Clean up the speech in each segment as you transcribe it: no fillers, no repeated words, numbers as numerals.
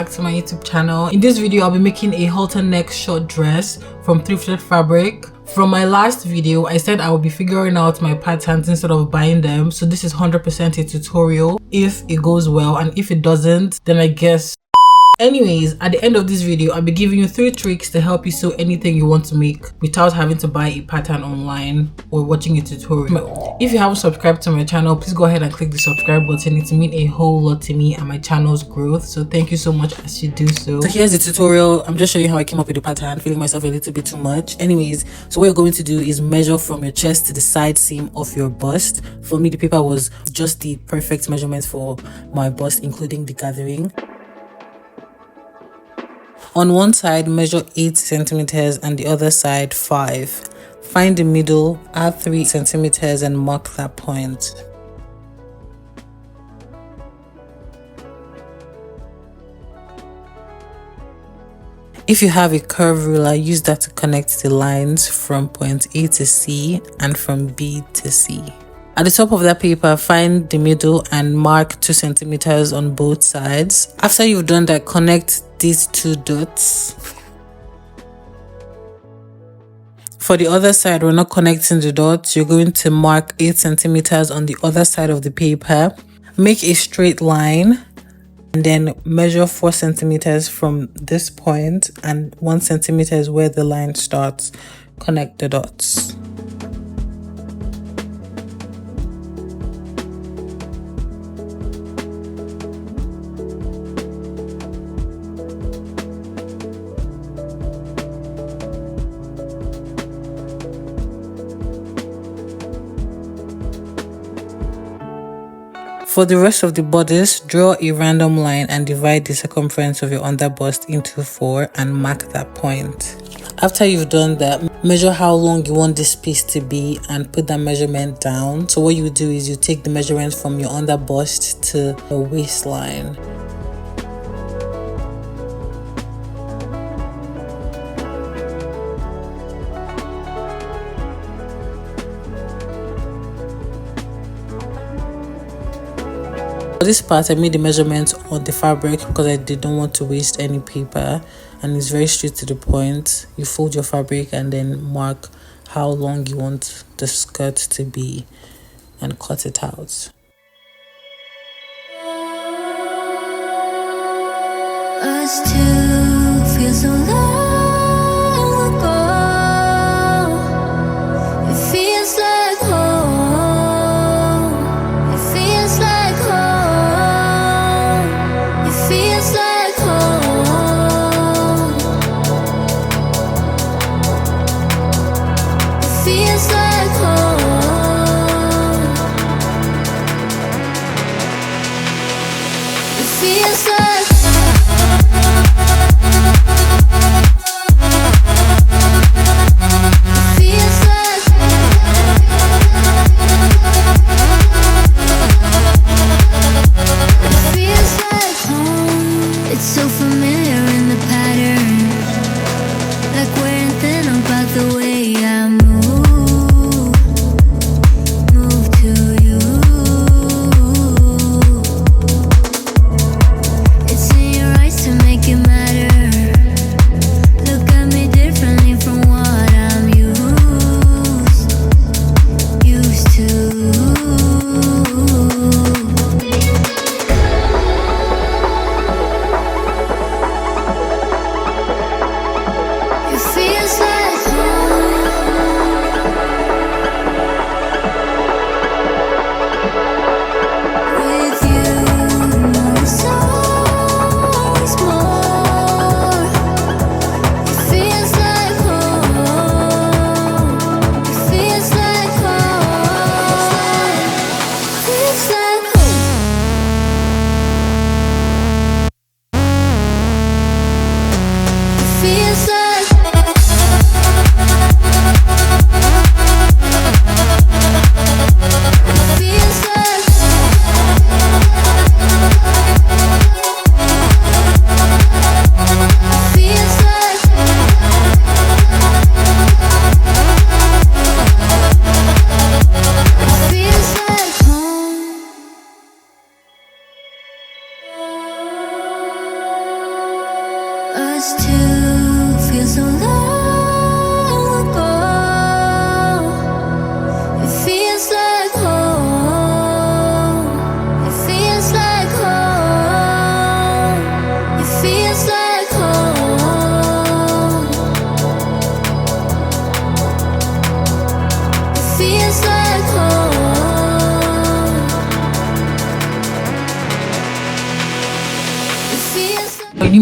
back to my YouTube channel. In this video I'll be making a halter neck short dress from thrifted fabric. From my last video I said I would be figuring out my patterns instead of buying them, so this is 100% a tutorial if it goes well, and if it doesn't then I guess. Anyways, at the end of this video, I'll be giving you 3 tricks to help you sew anything you want to make without having to buy a pattern online or watching a tutorial. If you haven't subscribed to my channel, please go ahead and click the subscribe button. It means a whole lot to me and my channel's growth, so thank you so much as you do so. So here's the tutorial. I'm just showing you how I came up with the pattern, feeling myself a little bit too much. Anyways, so what you're going to do is measure from your chest to the side seam of your bust. For me, the paper was just the perfect measurement for my bust, including the gathering. On one side, measure 8 centimeters and the other side 5. Find the middle, add 3 centimeters and mark that point. If you have a curve ruler, use that to connect the lines from point A to C and from B to C. At the top of that paper, find the middle and mark 2 centimeters on both sides. After you've done that, connect these 2 dots. For the other side, we're not connecting the dots. You're going to mark 8 centimeters on the other side of the paper. Make a straight line and then measure 4 centimeters from this point, and 1 centimeter is where the line starts. Connect the dots. For the rest of the bodice, draw a random line and divide the circumference of your underbust into 4 and mark that point. After you've done that, measure how long you want this piece to be and put that measurement down. So what you do is you take the measurement from your underbust to the waistline. For this part, I made the measurements on the fabric because I didn't want to waste any paper, and it's very straight to the point. You fold your fabric and then mark how long you want the skirt to be and cut it out. Us two feel so long ago. It feels like home. It feels like home. It feels like home. It feels like home. It feels like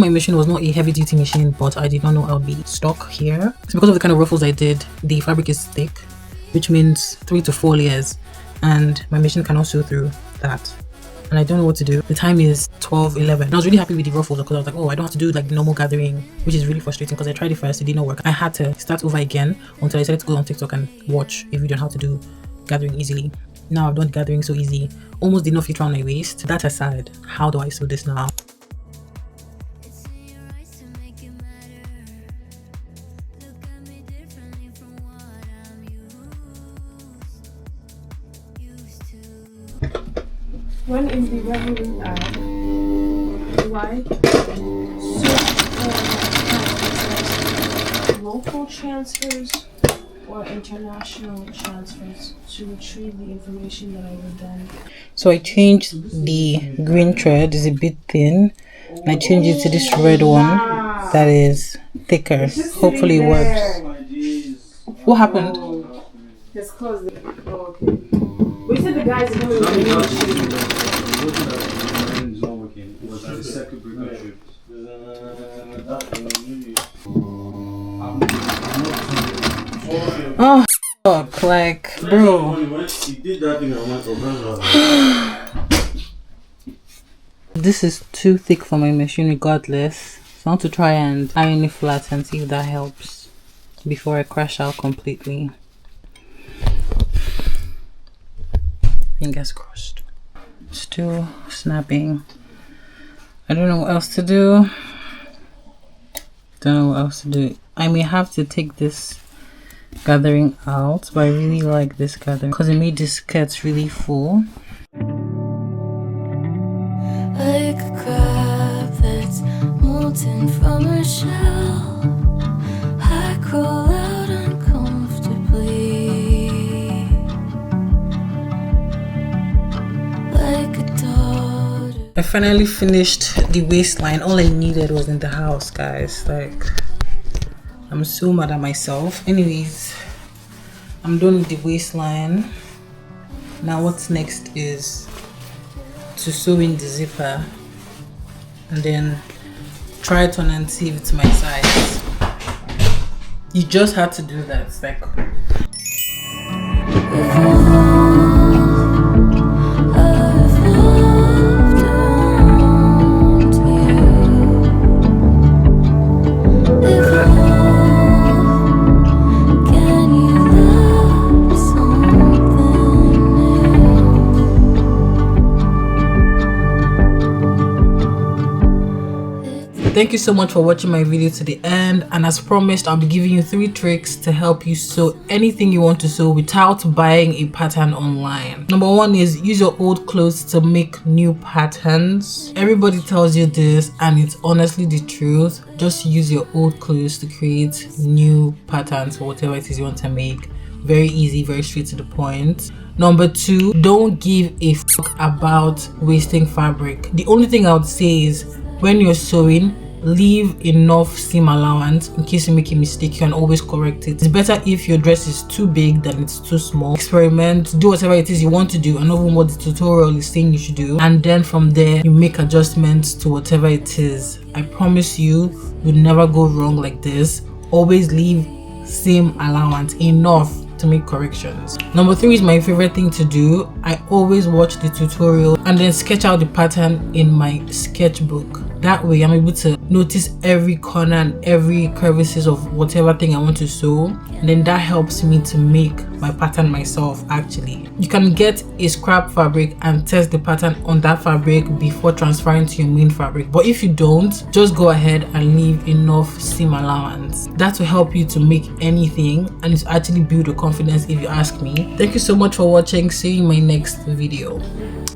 my machine was not a heavy duty machine, but I did not know I would be stuck here. So because of the kind of ruffles I did, the fabric is thick, which means 3 to 4 layers, and my machine cannot sew through that. And I don't know what to do. The time is 12:11. I was really happy with the ruffles because I was like, oh, I don't have to do like the normal gathering, which is really frustrating because I tried it first, it did not work. I had to start over again until I decided to go on TikTok and watch a video on how to do gathering easily. Now I've done the gathering so easy, almost did not fit around my waist. That aside, how do I sew this now? When in the gathering app, do I search for local transfers or international transfers to retrieve the information that I wrote down? So I changed the green thread, is a bit thin, and I changed it to this red one that is thicker. Hopefully it works. What happened? Just close it. Oh, okay. We said the guys know it was at the second breaker trip. Oh, fuck, like, bro. This is too thick for my machine regardless. So I want to try and iron it flat and see if that helps before I crash out completely. Fingers crossed. Still snapping. I don't know what else to do. I may have to take this gathering out, but I really like this gathering because it made this skirt really full. Like a crab that's molten from a shell, I crawl out uncomfortably. Like a daughter. I finally finished the waistline. All I needed was in the house, guys. Like, I'm so mad at myself. Anyways, I'm done with the waistline. Now what's next is to sew in the zipper and then try it on and see if it's my size. You just had to do that. It's like, thank you so much for watching my video to the end, and as promised, I'll be giving you 3 tricks to help you sew anything you want to sew without buying a pattern online. Number 1 is use your old clothes to make new patterns. Everybody tells you this and it's honestly the truth. Just use your old clothes to create new patterns for whatever it is you want to make. Very easy, very straight to the point. Number 2, don't give a fuck about wasting fabric. The only thing I would say is when you're sewing, leave enough seam allowance in case you make a mistake. You can always correct it. It's better if your dress is too big than it's too small. Experiment, do whatever it is you want to do and not even what the tutorial is saying you should do, and then from there you make adjustments to whatever it is. I promise you you'll never go wrong like this. Always leave seam allowance enough to make corrections. Number 3 is my favorite thing to do. I always watch the tutorial and then sketch out the pattern in my sketchbook. That way I'm able to notice every corner and every crevices of whatever thing I want to sew, and then that helps me to make my pattern myself. Actually, you can get a scrap fabric and test the pattern on that fabric before transferring to your main fabric, but if you don't, just go ahead and leave enough seam allowance. That will help you to make anything, and it's actually build your confidence if you ask me. Thank you so much for watching. See you in my next video.